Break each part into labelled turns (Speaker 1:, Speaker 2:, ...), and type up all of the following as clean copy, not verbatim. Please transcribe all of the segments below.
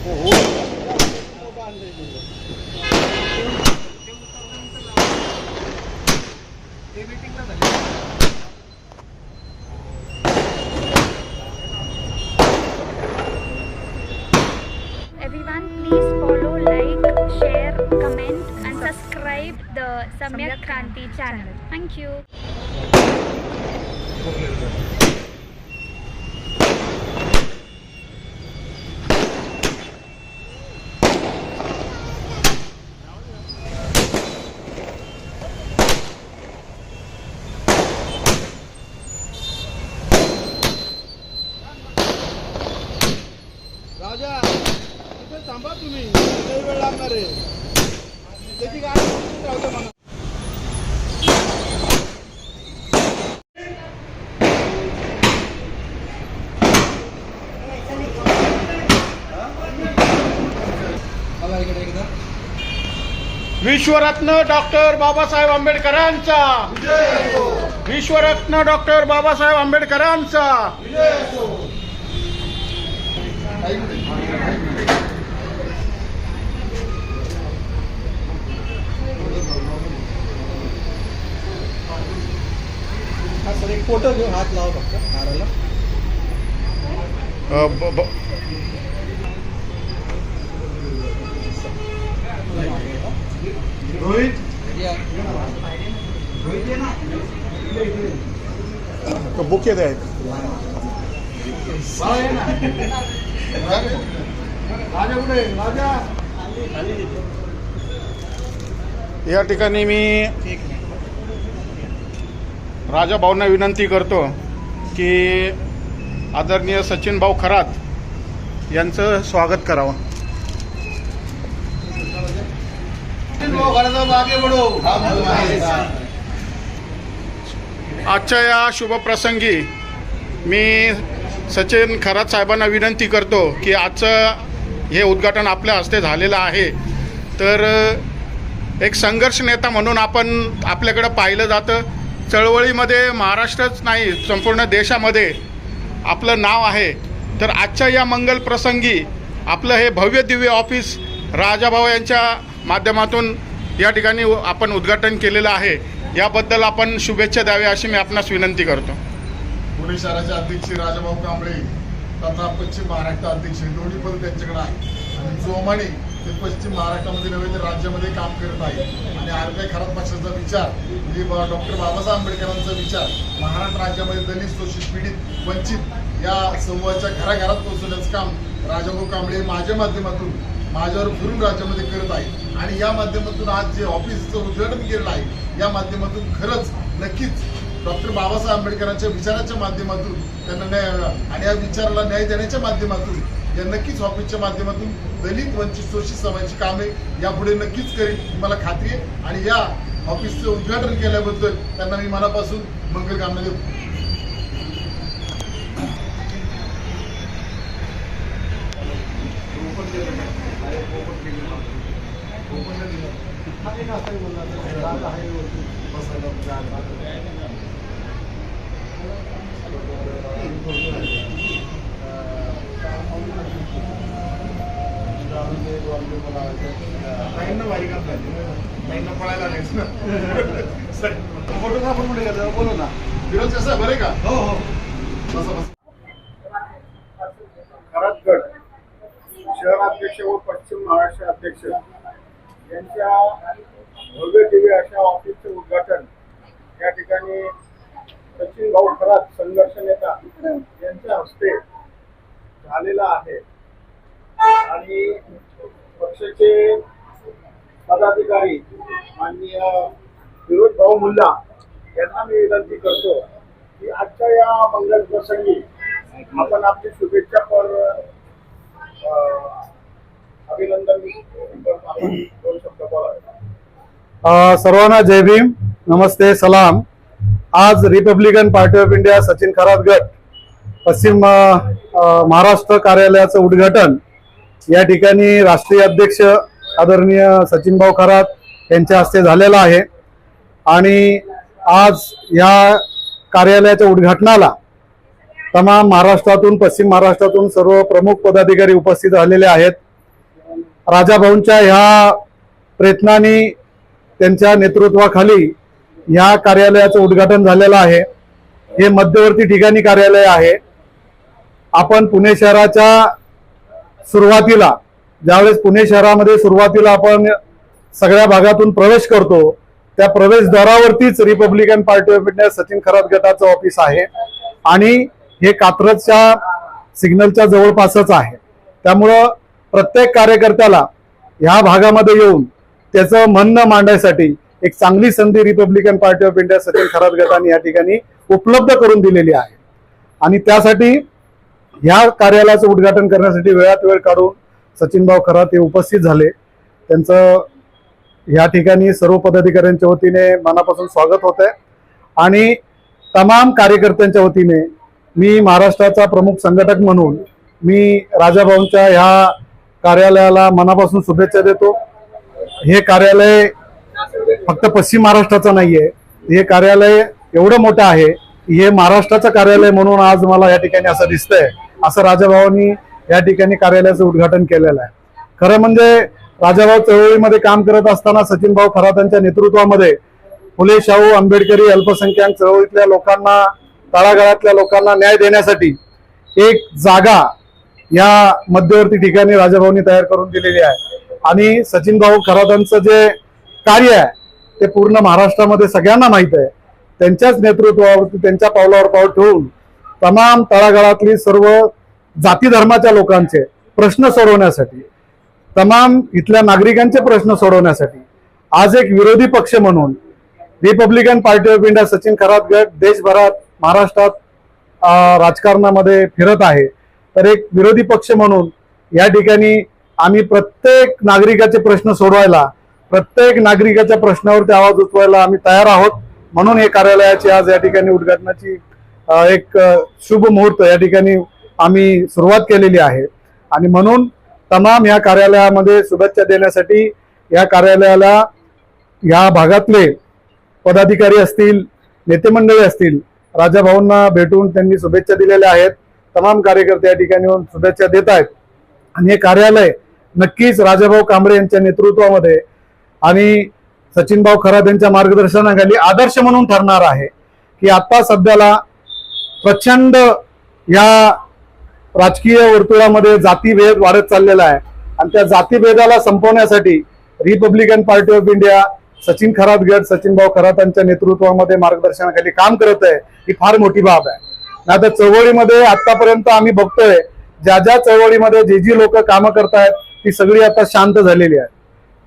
Speaker 1: Everyone, please follow, like, share, comment and subscribe the Samyak Kranti channel. Thank you.
Speaker 2: राजा तिथे थांबा तुम्ही, लई वेळ लागणार आहे. त्याची गाडी राहू दे मला. विश्वरत्न डॉक्टर बाबासाहेब आंबेडकरांचा, विश्वरत्न डॉक्टर बाबासाहेब आंबेडकरांचा. हा सर एक फोटो घेऊ, हात लावा फक्त नाराला. रोहित बुके आहेत. या ठिकाणी मी राजा भाऊंना विनंती करतो की आदरणीय सचिन भाऊ खरात यांचं स्वागत करावं. आजच्या या शुभप्रसंगी मी सचिन खरात साहेबांना विनंती करतो की आजचं हे उद्घाटन आपल्या हस्ते झालेलं आहे. तर एक संघर्ष नेता म्हणून आपल्याकडं पाहिलं जातं. चळवळीमध्ये महाराष्ट्रच नाही संपूर्ण देशामध्ये आपलं नाव आहे. तर आजच्या या मंगल प्रसंगी आपलं हे भव्य दिव्य ऑफिस राजाभाऊ यांच्या माध्यमातून या ठिकाणी आपण उद्घाटन केलेलं आहे. याबद्दल आपण शुभेच्छा द्याव्या अशी मी आपणास विनंती करतो.
Speaker 3: पुणे शहराचे अध्यक्ष राजाभाऊ कांबळे तथा पश्चिम महाराष्ट्र अध्यक्ष दोन्ही पद त्यांच्याकडे आहे आणि जोमाने ते पश्चिम महाराष्ट्रामध्ये नव्हे तर राज्यामध्ये काम करत आहे. आणि आरपीआय खरात पक्षाचा विचार म्हणजे डॉक्टर बाबासाहेब आंबेडकरांचा विचार महाराष्ट्र राज्यामध्ये दलित, शोषित, पीडित, वंचित या समूहाच्या घराघरात पोहोचवण्याचं काम राजाभाऊ कांबळे माझ्या माध्यमातून माझ्यावर फिरून राज्यामध्ये करत आहे. आणि या माध्यमातून आज जे ऑफिसचं उद्घाटन केलेलं आहे या माध्यमातून खरंच नक्कीच डॉक्टर बाबासाहेब आंबेडकरांच्या विचाराच्या माध्यमातून त्यांना न्याय आणि या विचाराला न्याय देण्याच्या माध्यमातून या नक्कीच ऑफिसच्या माध्यमातून दलित, वंचित, शोषित समाजाची कामे यापुढे नक्कीच करेल मला खात्री आहे. आणि या ऑफिसचं उद्घाटन केल्याबद्दल त्यांना मी मनापासून मंगलकामना देतो. फोटोग्राफर मध्ये बोलू ना विरोध कसं बरे का. हो हो खरातगड शहराध्यक्ष व पश्चिम महाराष्ट्र अध्यक्ष यांच्या भव्य दिव्य अशा ऑफिसचं उद्घाटन या ठिकाणी सचिन भाऊ खरात संघर्ष नेता यांच्या हस्ते झालेला आहे. आणि पक्षाचे पदाधिकारी माननीय फिरोज भाऊ मुल्ला यांना मी विनंती करतो की आजच्या या मंगल प्रसंगी आपण आपली शुभेच्छा पर अभिनंदन आपण 2 शब्द बोलावे.
Speaker 4: सर्वांना जय भीम, नमस्ते, सलाम. आज Republican Party of India Sachin Kharat गट पश्चिम महाराष्ट्र कार्यालयाचं उद्घाटन या ठिकाणी राष्ट्रीय अध्यक्ष आदरणीय सचिन भाऊ खरात यांच्या हस्ते झालेला आहे. आणि आज या कार्यालयाच्या उद्घाटनाला तमाम महाराष्ट्रातून, पश्चिम महाराष्ट्रातून सर्व प्रमुख पदाधिकारी उपस्थित झालेले आहेत. राजाभाऊंच्या ह्या प्रयत्नांनी त्यांच्या नेतृत्वाखाली ह्या कार्यालयाचं उद्घाटन झालेलं आहे. हे मध्यवर्ती ठिकाणी कार्यालय आहे. आपण पुणे शहराच्या सुरुवातीला, ज्यावेळेस पुणे शहरामध्ये सुरुवातीला आपण सगळ्या भागातून प्रवेश करतो, त्या प्रवेशद्वारावरतीच Republican Party of India Sachin Kharat गटाचं ऑफिस आहे आणि हे कात्रजच्या सिग्नलच्या जवळपासच आहे. त्यामुळं प्रत्येक कार्यकर्त्याला ह्या भागामध्ये येऊन त्याचं म्हणणं मांडण्यासाठी एक चांगली संधी Republican Party of India Sachin Kharat गटाने या ठिकाणी उपलब्ध करून दिलेली आहे. आणि त्यासाठी ह्या कार्यालयाचं उद्घाटन करण्यासाठी वेळात वेळ काढून सचिनभाऊ खरात हे उपस्थित झाले. त्यांचं या ठिकाणी सर्व पदाधिकाऱ्यांच्या वतीने मनापासून स्वागत होत आहे आणि तमाम कार्यकर्त्यांच्या वतीने मी महाराष्ट्राचा प्रमुख संघटक म्हणून मी राजाभाऊंच्या ह्या कार्यालयाला मनापासून शुभेच्छा देतो. हे कार्यालय फक्त पश्चिम महाराष्ट्राचं नाहीये, हे कार्यालय एवढं मोठं आहे की हे महाराष्ट्राचं कार्यालय म्हणून आज मला या ठिकाणी असं दिसतंय. असं राजाभाऊंनी या ठिकाणी कार्यालयाचं उद्घाटन केलेलं आहे. खरं म्हणजे राजाभाऊ चळवळीमध्ये काम करत असताना सचिनभाऊ खरातांच्या नेतृत्वामध्ये फुले शाहू आंबेडकरी अल्पसंख्याक चळवळीतल्या लोकांना, तळागाळातल्या लोकांना न्याय देण्यासाठी एक जागा या मध्यवर्ती ठिकाणी राजाभाऊंनी तयार करून दिलेली आहे. आणि सचिनभाऊ खरातांचं जे कार्य आहे ते पूर्ण महाराष्ट्रामध्ये सगळ्यांना माहीत आहे. त्यांच्याच नेतृत्वावरती, त्यांच्या पावलावर पाऊल ठेवून तमाम तळागाळातली सर्व जाती धर्माच्या लोकांचे प्रश्न सोडवण्यासाठी, तमाम इथल्या नागरिकांचे प्रश्न सोडवण्यासाठी आज एक विरोधी पक्ष म्हणून Republican Party of India Sachin Kharat गट देशभरात, महाराष्ट्रात राजकारणामध्ये फिरत आहे. तर एक विरोधी पक्ष म्हणून या ठिकाणी आम्ही प्रत्येक नागरिकाचे प्रश्न सोडवायला, प्रत्येक नागरिकाच्या प्रश्नावरती आवाज उठवायला आम्ही तयार आहोत. म्हणून हे कार्यालयाची आज या ठिकाणी उद्घाटनाची एक शुभ मुहूर्त या ठिकाणी आम्ही सुरुवात केलेली आहे. आणि म्हणून तमाम या कार्यालयामध्ये शुभेच्छा देण्यासाठी या कार्यालयाला या भागातले पदाधिकारी असतील, नेते मंडळी असतील, राजाभाऊंना भेटून त्यांनी शुभेच्छा दिलेल्या आहेत. तमाम कार्यकर्ते या ठिकाणी येऊन शुभेच्छा देत आहेत. आणि हे कार्यालय नक्कीच राजाभाऊ कांबळे यांच्या नेतृत्वामध्ये आणि सचिनभाऊ खरात यांच्या मार्गदर्शनाखाली आदर्श म्हणून ठरणार आहे. की आता सध्याला प्रचंड या राजकीय वर्तुळामध्ये जातीभेद वाढत चाललेला आहे आणि त्या जातीभेदाला संपवण्यासाठी Republican Party of India Sachin Kharat गट सचिनभाऊ खरातांच्या नेतृत्वामध्ये मार्गदर्शनाखाली काम करत आहे. ही फार मोठी बाब आहे. आता चळवळीमध्ये आतापर्यंत आम्ही बघतोय ज्या ज्या चळवळीमध्ये जी लोक कामं करतायत ती सगळी आता शांत झालेली आहेत.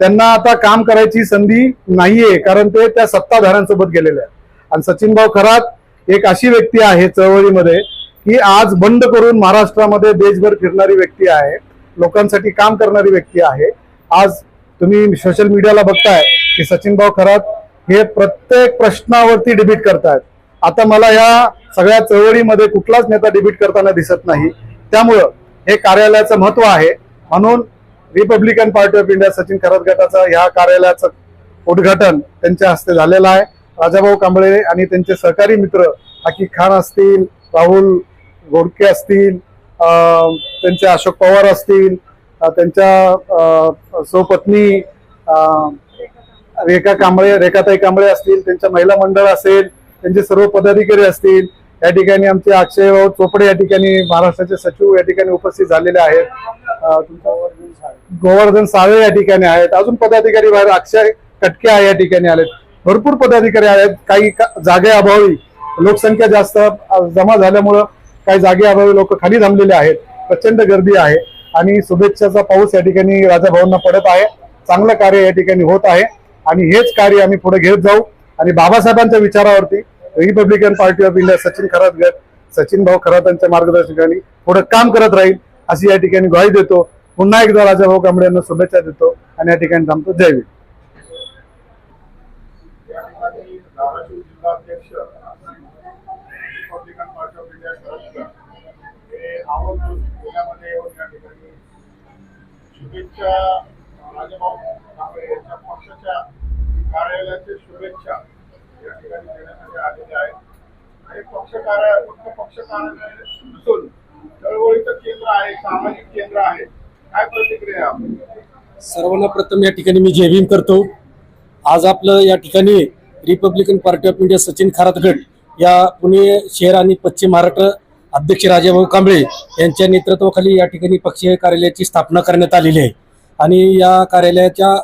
Speaker 4: त्यांना आता काम करायची संधी नाहीये, कारण ते त्या सत्ताधाऱ्यांसोबत गेलेले आहेत. आणि सचिनभाऊ खरात एक अशी व्यक्ती आहे चळवळीमध्ये की आज बंड करून महाराष्ट्रामध्ये देशभर फिरणारी व्यक्ती आहे, लोकांसाठी काम करणारी व्यक्ती आहे. आज तुम्ही सोशल मीडियाला बघताय की सचिनभाऊ खरात हे प्रत्येक प्रश्नावरती डिबेट करतायत. आता मला या सगळ्या चळवळीमध्ये कुठलाच नेता डिबेट करताना दिसत नाही. त्यामुळं हे कार्यालयाचं महत्व आहे. म्हणून Republican Party of India Sachin Kharat गटाचं या कार्यालयाचं उद्घाटन त्यांच्या हस्ते झालेलं आहे. राजाभाऊ कांबळे आणि त्यांचे सहकारी मित्र हकीक खान असतील, राहुल गोडके असतील, त्यांचे अशोक पवार असतील, त्यांच्या सौपत्नी रेखाताई कांबळे असतील, त्यांच्या महिला मंडळ असेल, त्यांचे सर्व पदाधिकारी असतील. या ठिकाणी आमचे अक्षय चोपडे या ठिकाणी महाराष्ट्राचे सचिव या ठिकाणी उपस्थित झालेले आहेत. गोवर्धन साळे या ठिकाणी आहेत. अजून पदाधिकारी बाहेर अक्षय कटके या ठिकाणी आलेत. भरपूर पदाधिकारी आहेत. काही जागेअभावी, लोकसंख्या जास्त जमा झाल्यामुळं काही जागेअभावी लोक खाली थांबलेले आहेत. प्रचंड गर्दी आहे आणि शुभेच्छाचा पाऊस या ठिकाणी राजाभाऊंना पडत आहे. चांगलं कार्य या ठिकाणी होत आहे आणि हेच कार्य आम्ही पुढे घेत जाऊ. आणि बाबासाहेबांच्या विचारावरती Republican Party of India Sachin Kharat गट सचिनभाऊ खरातांच्या मार्गदर्शनाखाली पुढे काम करत राहील अशी या ठिकाणी ग्वाही देतो. पुन्हा एकदा राजाभाऊ कांबळे यांना शुभेच्छा देतो आणि या ठिकाणी थांबतो. Jai Bhim.
Speaker 3: Republican Party of India शुभेच्छा राजाभाऊ कांबळे यांच्या पक्षाच्या कार्यालयाचे शुभेच्छा या ठिकाणी देण्यासाठी आलेले आहेत. आणि फक्त पक्ष कार्यालय नसून चळवळीचं केंद्र आहे, सामाजिक केंद्र आहे. काय प्रतिक्रिया?
Speaker 5: सर्वांना प्रथम या ठिकाणी मी जय भीम करतो. आज आपलं या ठिकाणी Republican Party of India Sachin Kharat गट या पुणे शहर आणि पश्चिम महाराष्ट्र अध्यक्ष राजाभाऊ कांबळे यांच्या नेतृत्वाखाली या ठिकाणी पक्षीय कार्यालयाची स्थापना करण्यात आलेली आहे. आणि या कार्यालयाच्या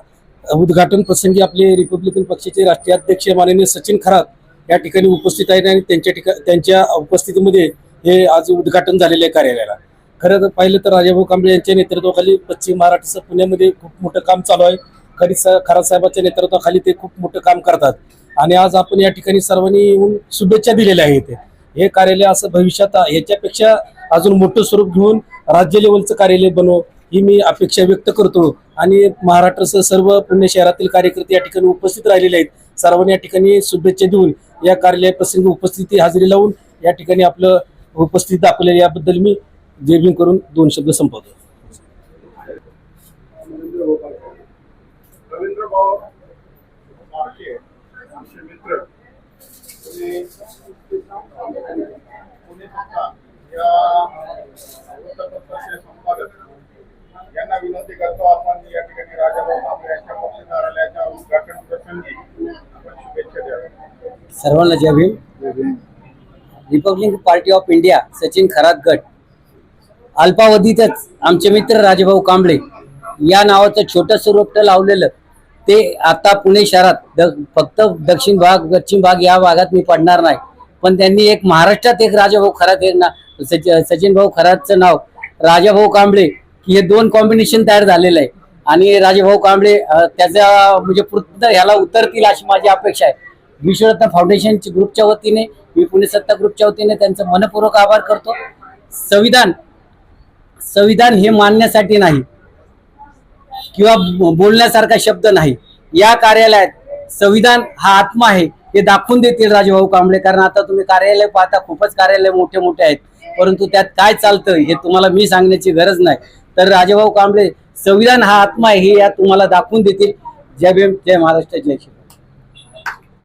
Speaker 5: उद्घाटन प्रसंगी आपले रिपब्लिकन पक्षाचे राष्ट्रीय अध्यक्ष माननीय सचिन खरात या ठिकाणी उपस्थित आहेत आणि त्यांच्या उपस्थितीमध्ये हे आज उद्घाटन झालेले आहे कार्यालयाला. खरं तर पाहिलं तर राजाभाऊ कांबळे यांच्या नेतृत्वाखाली पश्चिम महाराष्ट्र पुण्यामध्ये खूप मोठं काम चालू आहे. खरात साहेबांच्या नेतृत्वाखाली ते खूप मोठं काम करतात आणि आज आपण या ठिकाणी सर्वांनी येऊन शुभेच्छा दिलेल्या आहेत. हे कार्यालय असं भविष्यात याच्यापेक्षा अजून मोठं स्वरूप घेऊन राज्य लेवलचं कार्यालय बनव ही मी अपेक्षा व्यक्त करतो. आणि महाराष्ट्रासह सर्व पुणे शहरातील कार्यकर्ते या ठिकाणी उपस्थित राहिलेले आहेत. सर्वांनी या ठिकाणी शुभेच्छा देऊन या कार्यालय प्रसंगी उपस्थिती हजेरी लावून या ठिकाणी आपलं उपस्थित दाखवलेलं याबद्दल मी जय भीम करून 2 शब्द संपवतो.
Speaker 2: रवींद्र भाऊ मार्के आमचे मित्र पुणे सत्ता या वृत्तपत्राचे संपादक यांना विनंती करतो आपण या ठिकाणी राजाभाऊ कांबळे यांच्या पक्ष कार्यालयाच्या उद्घाटन प्रसंगी आपण शुभेच्छा द्याव्या.
Speaker 6: सर्वांना Jai Bhim. Republican Party of India Sachin Kharat गट अल्पावधीतच आमचे मित्र राजाभाऊ कांबळे या नावाचं छोटंसं रोपटं लावलेलं ते आता पुणे शहरात फक्त दक्षिण भाग पश्चिम भाग या भागात मी पडणार नाही, पण त्यांनी एक महाराष्ट्रात एक राजाभाऊ खरात एक सचिन भाऊ खरातचं नाव राजाभाऊ कांबळे की हे 2 कॉम्बिनेशन तयार झालेलं आहे. आणि राजाभाऊ कांबळे त्याचा म्हणजे पूर्ण ह्याला उतरतील अशी माझी अपेक्षा आहे. विश्वरत्न फाउंडेशन ग्रुपच्या वतीने मी पुणे सत्ता ग्रुपच्या वतीने त्यांचं मनपूर्वक आभार करतो. संविधान हे मानण्यासाठी नाही किंवा बोलण्यासारखा शब्द नाही. या कार्यालयात संविधान हा आत्मा आहे हे दाखवून देतील राजाभाऊ कांबळे. कारण आता तुम्ही कार्यालय पाहता, खूपच कार्यालय मोठे मोठे आहेत, परंतु त्यात काय चालतं हे तुम्हाला मी सांगण्याची गरज नाही. तर राजाभाऊ कांबळे संविधान हा आत्मा आहे हे या तुम्हाला दाखवून देतील. जय भीम, जय महाराष्ट्र, जय श्री.